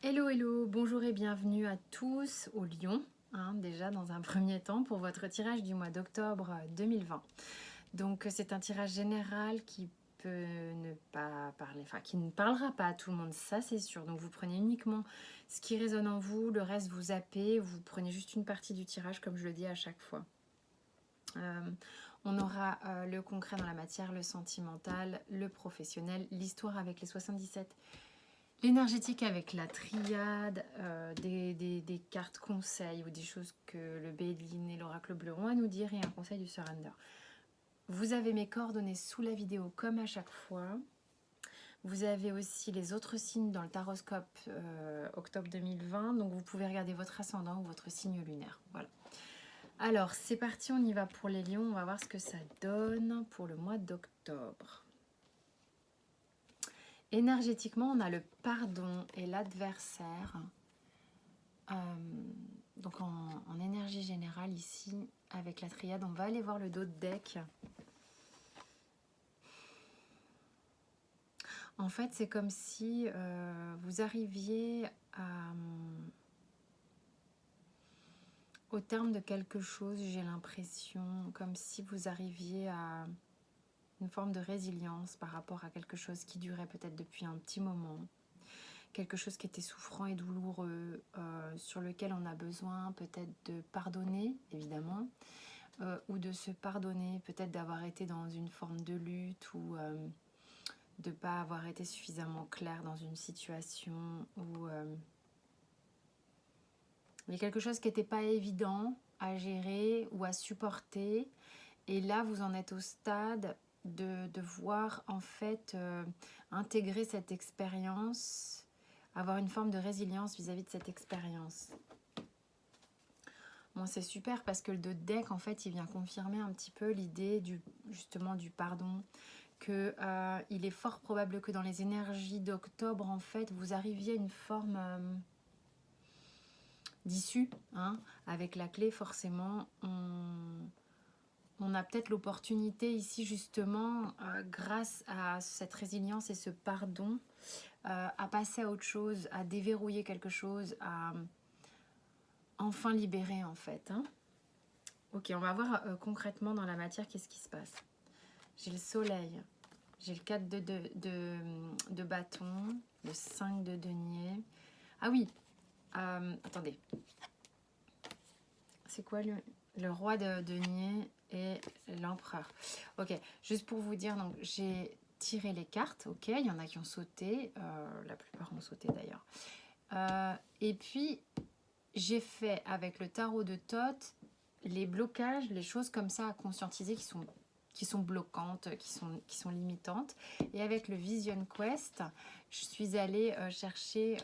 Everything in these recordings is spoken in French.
Hello, hello, bonjour et bienvenue à tous au Lion, déjà dans un premier temps pour votre tirage du mois d'octobre 2020. Donc c'est un tirage général qui peut ne pas parler, enfin qui ne parlera pas à tout le monde, ça c'est sûr. Donc vous prenez uniquement ce qui résonne en vous, le reste vous zappez, vous prenez juste une partie du tirage comme je le dis à chaque fois. On aura le concret dans la matière, le sentimental, le professionnel, l'histoire avec les 77. L'énergétique avec la triade, des cartes conseils ou des choses que le Béline et l'oracle bleu ont à nous dire et un conseil du surrender. Vous avez mes coordonnées sous la vidéo comme à chaque fois. Vous avez aussi les autres signes dans le taroscope octobre 2020. Donc vous pouvez regarder votre ascendant ou votre signe lunaire. Voilà. Alors c'est parti, on y va pour les lions. On va voir ce que ça donne pour le mois d'octobre. Énergétiquement, on a le pardon et l'adversaire. Donc en énergie générale ici, avec la triade, on va aller voir le dos de deck. En fait, c'est comme si vous arriviez au terme de quelque chose, j'ai l'impression, comme si vous arriviez à une forme de résilience par rapport à quelque chose qui durait peut-être depuis un petit moment. Quelque chose qui était souffrant et douloureux, sur lequel on a besoin peut-être de pardonner, évidemment, ou de se pardonner, peut-être d'avoir été dans une forme de lutte ou de ne pas avoir été suffisamment clair dans une situation où il y a quelque chose qui n'était pas évident à gérer ou à supporter. Et là, vous en êtes au stade de devoir en fait intégrer cette expérience, avoir une forme de résilience vis-à-vis de cette expérience. Bon, c'est super parce que le dos de deck, en fait, il vient confirmer un petit peu l'idée justement du pardon, que il est fort probable que dans les énergies d'octobre, en fait, vous arriviez à une forme d'issue, avec la clé, forcément. On a peut-être l'opportunité ici, justement, grâce à cette résilience et ce pardon, à passer à autre chose, à déverrouiller quelque chose, à enfin libérer, en fait. Ok, on va voir concrètement dans la matière qu'est-ce qui se passe. J'ai le soleil, j'ai le 4 de bâton, le 5 de denier. Ah oui, attendez. C'est quoi le roi de denier et l'empereur? Ok, juste pour vous dire, donc j'ai tiré les cartes, ok, il y en a qui ont sauté, la plupart ont sauté d'ailleurs. Et puis, j'ai fait avec le tarot de Thoth les blocages, les choses comme ça à conscientiser qui sont bloquantes, qui sont limitantes. Et avec le Vision Quest, je suis allée chercher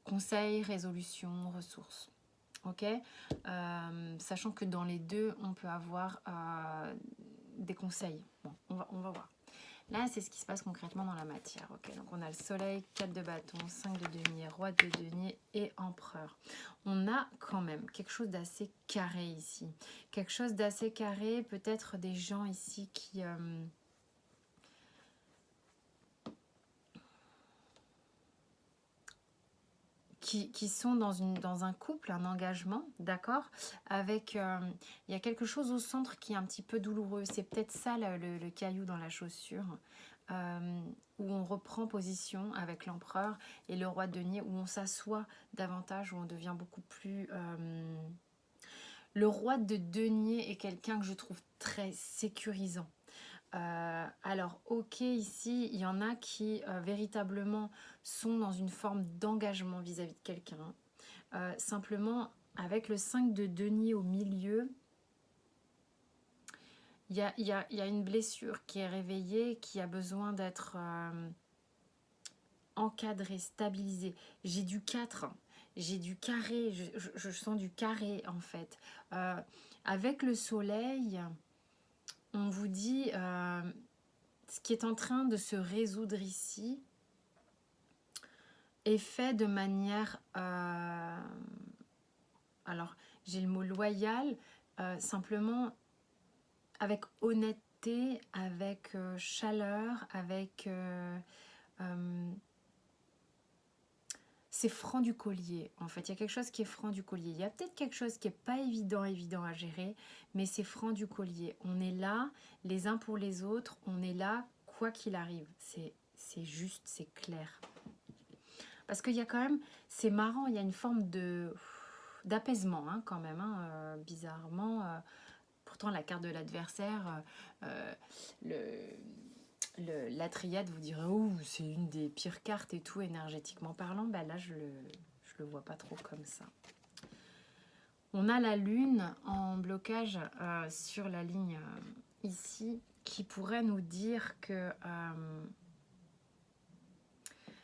conseils, résolutions, ressources. Ok, sachant que dans les deux, on peut avoir des conseils. Bon, on va voir. Là, c'est ce qui se passe concrètement dans la matière. Ok, donc on a le soleil, 4 de bâton, 5 de denier, roi de denier et empereur. On a quand même quelque chose d'assez carré ici. Quelque chose d'assez carré, peut-être des gens ici qui sont dans un couple, un engagement, d'accord, avec, il y a quelque chose au centre qui est un petit peu douloureux. C'est peut-être ça le caillou dans la chaussure, où on reprend position avec l'empereur et le roi de denier, où on s'assoit davantage, où on devient beaucoup plus... Le roi de denier est quelqu'un que je trouve très sécurisant. Alors, ok, ici, il y en a qui véritablement sont dans une forme d'engagement vis-à-vis de quelqu'un. Simplement, avec le 5 de denier au milieu, il y a une blessure qui est réveillée, qui a besoin d'être encadrée, stabilisée. J'ai du 4, j'ai du carré, je sens du carré en fait. Avec le soleil, on vous dit... ce qui est en train de se résoudre ici est fait de manière... alors, j'ai le mot loyal, simplement avec honnêteté, avec chaleur, avec c'est franc du collier, en fait. Il y a quelque chose qui est franc du collier. Il y a peut-être quelque chose qui n'est pas évident à gérer, mais c'est franc du collier. On est là, les uns pour les autres, on est là, quoi qu'il arrive. C'est juste, c'est clair. Parce qu'il y a quand même, c'est marrant, il y a une forme d'apaisement hein, quand même, hein, bizarrement. Pourtant, la carte de l'adversaire, la triade vous dirait oh c'est une des pires cartes et tout énergétiquement parlant. Ben là je le vois pas trop comme ça. On a la lune en blocage sur la ligne ici qui pourrait nous dire que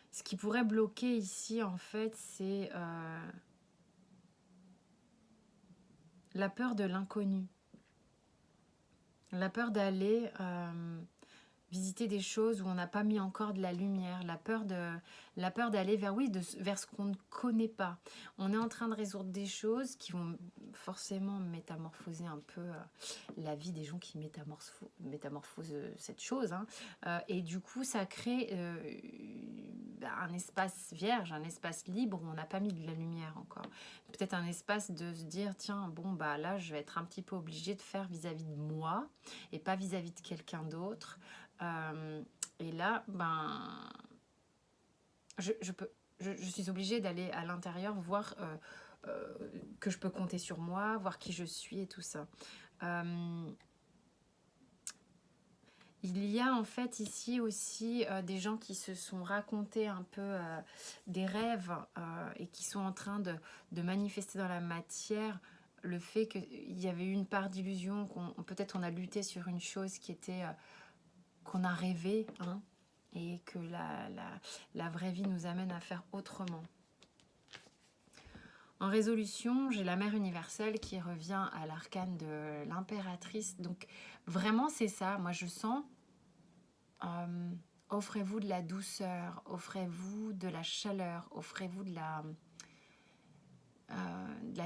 ce qui pourrait bloquer ici en fait c'est la peur de l'inconnu, la peur d'aller visiter des choses où on n'a pas mis encore de la lumière, la peur d'aller vers, oui, vers ce qu'on ne connaît pas. On est en train de résoudre des choses qui vont forcément métamorphoser un peu la vie des gens qui métamorphosent cette chose. Hein. Et du coup, ça crée un espace vierge, un espace libre où on n'a pas mis de la lumière encore. Peut-être un espace de se dire, tiens, bon, bah là, je vais être un petit peu obligée de faire vis-à-vis de moi et pas vis-à-vis de quelqu'un d'autre. Et là, ben, je suis obligée d'aller à l'intérieur, voir que je peux compter sur moi, voir qui je suis et tout ça. Il y a en fait ici aussi des gens qui se sont racontés un peu des rêves et qui sont en train de manifester dans la matière le fait qu'il y avait eu une part d'illusion, peut-être on a lutté sur une chose qui était... qu'on a rêvé, hein, et que la vraie vie nous amène à faire autrement. En résolution, j'ai la mère universelle qui revient à l'arcane de l'impératrice. Donc vraiment c'est ça, moi je sens, offrez-vous de la douceur, offrez-vous de la chaleur, offrez-vous de la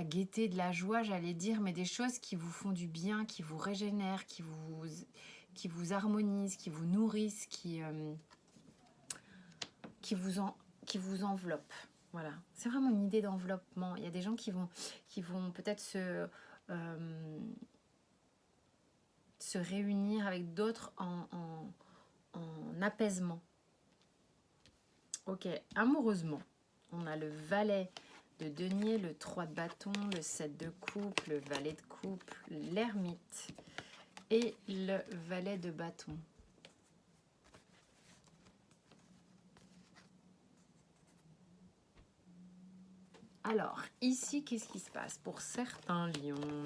gaieté, de la joie, j'allais dire, mais des choses qui vous font du bien, qui vous régénèrent, qui vous harmonisent, qui vous nourrissent, qui vous enveloppent. Voilà, c'est vraiment une idée d'enveloppement. Il y a des gens qui vont peut-être se réunir avec d'autres en apaisement. Ok, amoureusement, on a le valet de denier, le 3 de bâton, le 7 de coupe, le valet de coupe, l'ermite et le valet de bâton. Alors, ici, qu'est-ce qui se passe pour certains lions?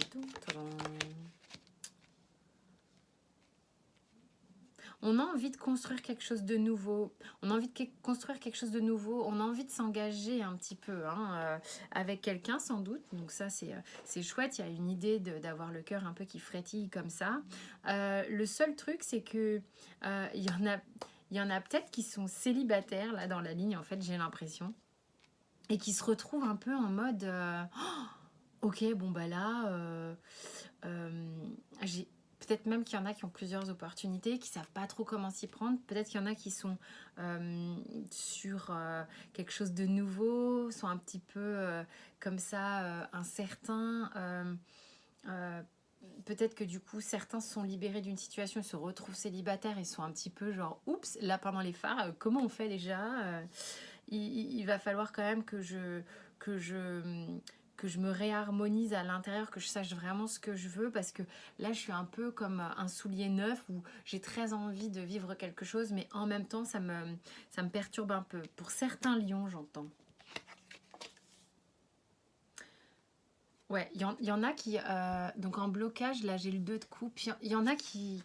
On a envie de construire quelque chose de nouveau. On a envie de construire quelque chose de nouveau. On a envie de s'engager un petit peu hein, avec quelqu'un sans doute. Donc ça, c'est chouette. Il y a une idée d'avoir le cœur un peu qui frétille comme ça. Le seul truc, c'est que il y en a peut-être qui sont célibataires là dans la ligne. En fait, j'ai l'impression. Et qui se retrouvent un peu en mode ok, bon bah là, j'ai peut-être même qu'il y en a qui ont plusieurs opportunités, qui savent pas trop comment s'y prendre. Peut-être qu'il y en a qui sont sur quelque chose de nouveau, sont un petit peu comme ça, incertains. Peut-être que du coup, certains se sont libérés d'une situation et se retrouvent célibataires et sont un petit peu genre, oups, là pendant les phares, comment on fait déjà il va falloir quand même que je me réharmonise à l'intérieur, que je sache vraiment ce que je veux, parce que là je suis un peu comme un soulier neuf où j'ai très envie de vivre quelque chose, mais en même temps ça me perturbe un peu. Pour certains lions, j'entends. Ouais, il y en a qui... donc en blocage, là j'ai le 2 de coupe, il y en a qui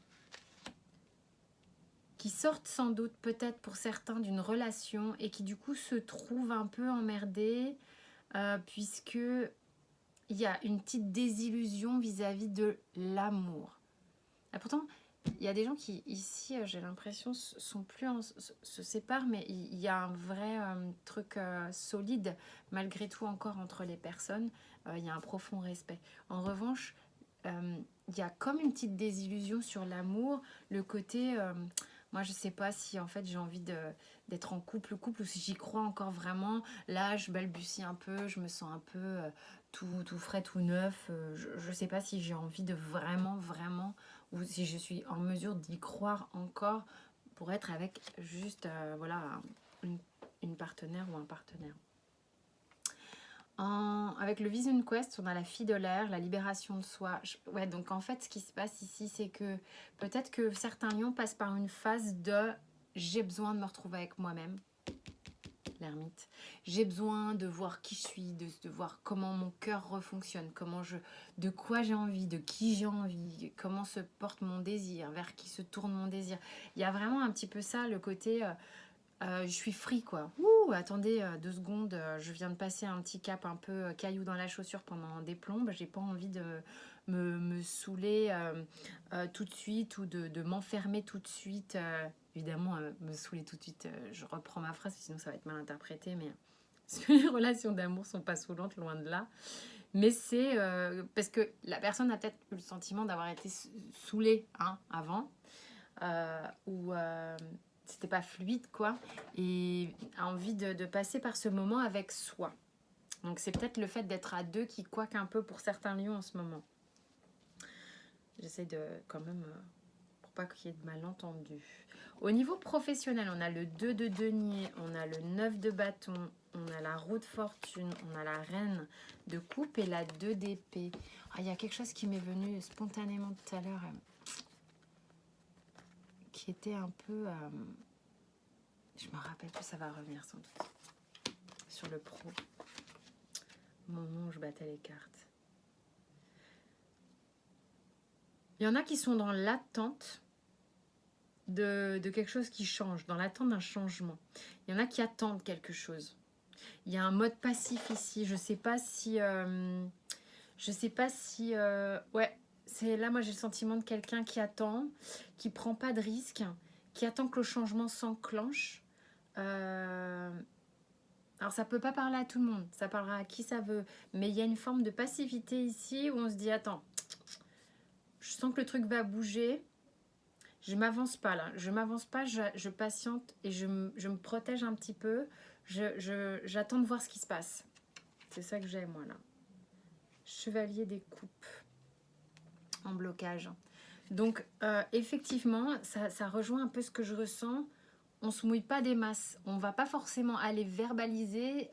sortent sans doute peut-être pour certains d'une relation et qui du coup se trouvent un peu emmerdés puisque il y a une petite désillusion vis-à-vis de l'amour. Et pourtant, il y a des gens qui ici, j'ai l'impression, se séparent, mais il y a un vrai truc solide malgré tout encore entre les personnes. Il y a un profond respect. En revanche, il y a comme une petite désillusion sur l'amour, le côté Moi, je sais pas si en fait j'ai envie d'être en couple ou si j'y crois encore vraiment. Là, je balbutie un peu, je me sens un peu tout frais, tout neuf. Je sais pas si j'ai envie de vraiment, ou si je suis en mesure d'y croire encore pour être avec juste, voilà, une, une partenaire ou un partenaire. Avec le Vision Quest, on a la fille de l'air, la libération de soi. Ouais, donc en fait, ce qui se passe ici, c'est que peut-être que certains lions passent par une phase de j'ai besoin de me retrouver avec moi-même, l'ermite. J'ai besoin de voir qui je suis, de voir comment mon cœur refonctionne, de quoi j'ai envie, de qui j'ai envie, comment se porte mon désir, vers qui se tourne mon désir. Il y a vraiment un petit peu ça, le côté je suis free quoi. Ouh, attendez 2 secondes, je viens de passer un petit cap un peu caillou dans la chaussure pendant des plombes. J'ai pas envie de me saouler tout de suite ou de m'enfermer tout de suite. Évidemment, me saouler tout de suite, je reprends ma phrase, sinon ça va être mal interprété, mais parce que les relations d'amour sont pas saoulantes, loin de là. Mais c'est parce que la personne a peut-être eu le sentiment d'avoir été saoulée hein, avant, ou c'était pas fluide quoi, et a envie de passer par ce moment avec soi. Donc c'est peut-être le fait d'être à deux qui coaque un peu pour certains lions en ce moment. J'essaie de quand même pour pas qu'il y ait de malentendus. Au niveau professionnel, on a le 2 de denier, on a le 9 de bâton, on a la roue de fortune, on a la reine de coupe et la 2 d'épée. Ah, il y a quelque chose qui m'est venu spontanément tout à l'heure qui était un peu je me rappelle plus, ça va revenir sans doute. Sur le pro. Au moment où je battais les cartes. Il y en a qui sont dans l'attente de quelque chose qui change, dans l'attente d'un changement. Il y en a qui attendent quelque chose. Il y a un mode passif ici. Je sais pas si... ouais, c'est là, moi j'ai le sentiment de quelqu'un qui attend, qui prend pas de risque, qui attend que le changement s'enclenche. Alors ça peut pas parler à tout le monde, ça parlera à qui ça veut, mais il y a une forme de passivité ici où on se dit attends, je sens que le truc va bouger, je m'avance pas là, je patiente et je me protège un petit peu, j'attends de voir ce qui se passe. C'est ça que j'ai moi là. Chevalier des coupes en blocage. Donc effectivement, ça rejoint un peu ce que je ressens. On se mouille pas des masses. On va pas forcément aller verbaliser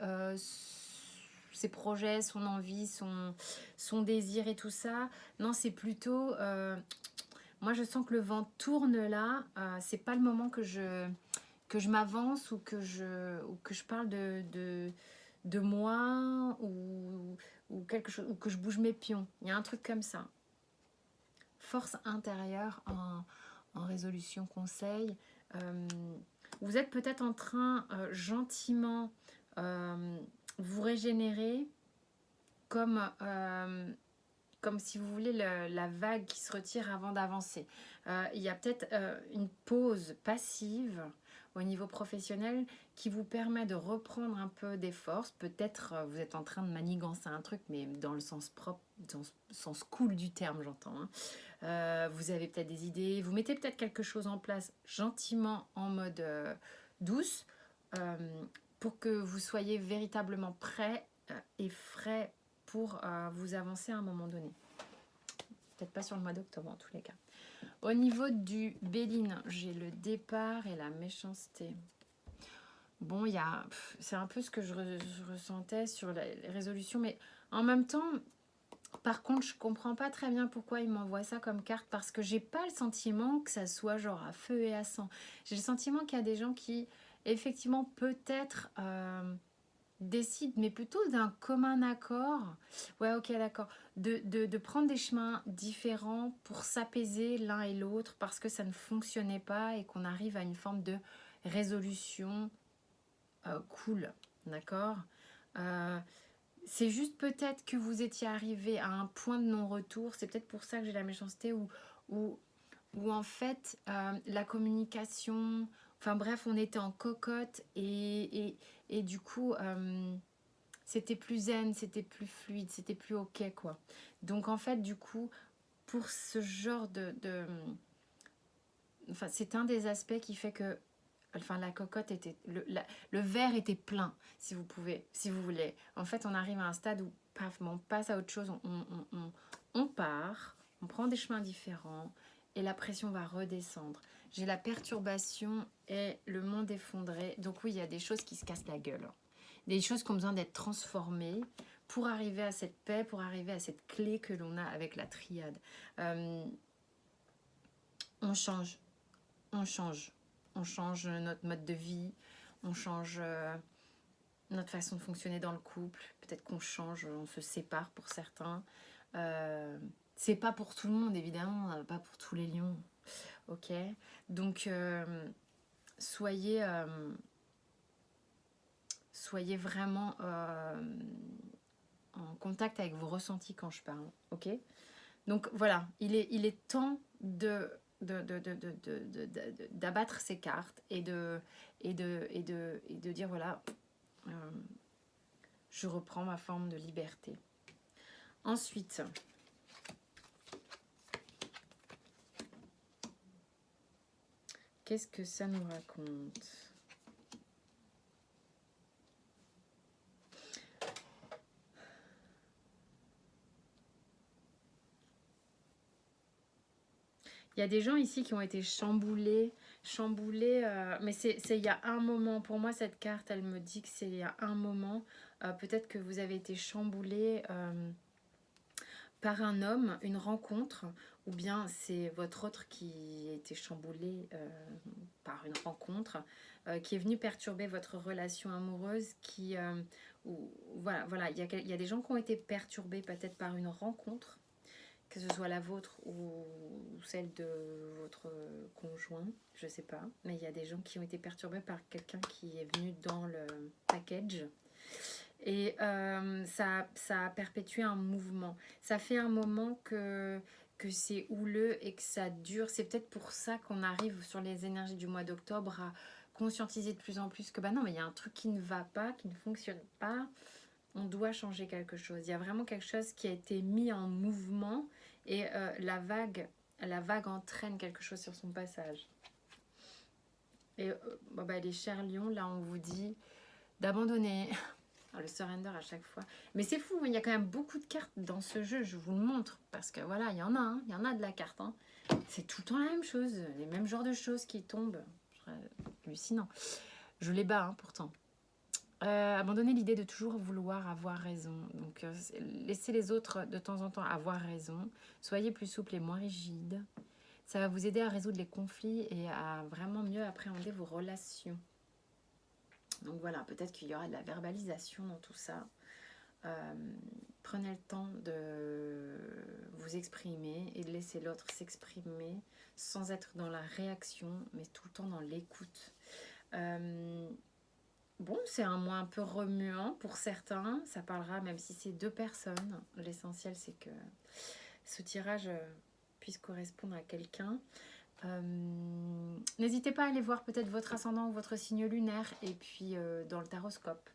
ses projets, son envie, son désir et tout ça. Non, c'est plutôt... moi, je sens que le vent tourne là. C'est pas le moment que je m'avance ou que je parle de moi ou quelque chose, ou que je bouge mes pions. Il y a un truc comme ça. Force intérieure en résolution conseil. Vous êtes peut-être en train gentiment vous régénérer comme si vous voulez la vague qui se retire avant d'avancer. Il y a peut-être une pause passive au niveau professionnel qui vous permet de reprendre un peu des forces. Peut-être vous êtes en train de manigancer un truc, mais dans le sens propre, dans le sens cool du terme, j'entends. Hein. Vous avez peut-être des idées, vous mettez peut-être quelque chose en place gentiment en mode douce pour que vous soyez véritablement prêt et frais pour vous avancer à un moment donné. Peut-être pas sur le mois d'octobre en tous les cas. Au niveau du Béline, j'ai le départ et la méchanceté. Bon, c'est un peu ce que je ressentais sur les résolutions, mais en même temps, par contre, je comprends pas très bien pourquoi il m'envoie ça comme carte, parce que j'ai pas le sentiment que ça soit genre à feu et à sang. J'ai le sentiment qu'il y a des gens qui, effectivement, peut-être décident, mais plutôt d'un commun accord, ouais ok d'accord, de prendre des chemins différents pour s'apaiser l'un et l'autre parce que ça ne fonctionnait pas et qu'on arrive à une forme de résolution cool, d'accord. C'est juste peut-être que vous étiez arrivé à un point de non-retour, c'est peut-être pour ça que j'ai la méchanceté, ou en fait la communication, enfin bref, on était en cocotte et du coup c'était plus zen, c'était plus fluide, c'était plus ok quoi. Donc en fait du coup pour ce genre enfin, c'est un des aspects qui fait que enfin, la cocotte était, le verre était plein, si vous pouvez, si vous voulez. En fait, on arrive à un stade où, paf, on passe à autre chose, on part, on prend des chemins différents et la pression va redescendre. J'ai la perturbation et le monde effondré. Donc oui, il y a des choses qui se cassent la gueule. Des choses qui ont besoin d'être transformées pour arriver à cette paix, pour arriver à cette clé que l'on a avec la triade. On change, on change. On change notre mode de vie, on change notre façon de fonctionner dans le couple. Peut-être qu'on change, on se sépare pour certains. C'est pas pour tout le monde, évidemment, pas pour tous les lions. Ok, donc soyez vraiment en contact avec vos ressentis quand je parle. Ok, donc voilà, il est temps d'abattre ces cartes et de dire voilà, je reprends ma forme de liberté. Ensuite, qu'est-ce que ça nous raconte? Il y a des gens ici qui ont été chamboulés, mais c'est il y a un moment. Pour moi, cette carte, elle me dit que c'est il y a un moment. Peut-être que vous avez été chamboulé par un homme, une rencontre, ou bien c'est votre autre qui a été chamboulé par une rencontre, qui est venu perturber votre relation amoureuse, voilà, il y a des gens qui ont été perturbés peut-être par une rencontre, que ce soit la vôtre ou celle de votre conjoint, je sais pas, mais il y a des gens qui ont été perturbés par quelqu'un qui est venu dans le package. Et ça a perpétué un mouvement. Ça fait un moment que c'est houleux et que ça dure. C'est peut-être pour ça qu'on arrive sur les énergies du mois d'octobre à conscientiser de plus en plus que bah non, mais il y a un truc qui ne va pas, qui ne fonctionne pas. On doit changer quelque chose. Il y a vraiment quelque chose qui a été mis en mouvement et la vague entraîne quelque chose sur son passage. Et les chers lions, là on vous dit d'abandonner. Le surrender à chaque fois. Mais c'est fou, il y a quand même beaucoup de cartes dans ce jeu, je vous le montre. Parce que voilà, il y en a, il y en a de la carte. Hein. C'est tout le temps la même chose, les mêmes genres de choses qui tombent. Hallucinant. Je les bats pourtant. Abandonner l'idée de toujours vouloir avoir raison. Donc laissez les autres de temps en temps avoir raison. Soyez plus souple et moins rigide. Ça va vous aider à résoudre les conflits et à vraiment mieux appréhender vos relations. Donc voilà, peut-être qu'il y aura de la verbalisation dans tout ça. Prenez le temps de vous exprimer et de laisser l'autre s'exprimer sans être dans la réaction, mais tout le temps dans l'écoute. Bon, c'est un mois un peu remuant pour certains. Ça parlera même si c'est 2 personnes. L'essentiel, c'est que ce tirage puisse correspondre à quelqu'un. N'hésitez pas à aller voir peut-être votre ascendant ou votre signe lunaire et puis dans le taroscope.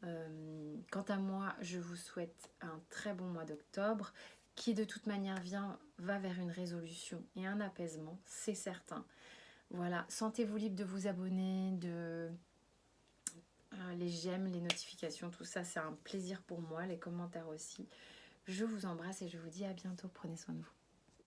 Quant à moi, je vous souhaite un très bon mois d'octobre qui de toute manière va vers une résolution et un apaisement, c'est certain. Voilà, sentez-vous libre de vous abonner, les j'aime, les notifications, tout ça, c'est un plaisir pour moi, les commentaires aussi. Je vous embrasse et je vous dis à bientôt, prenez soin de vous.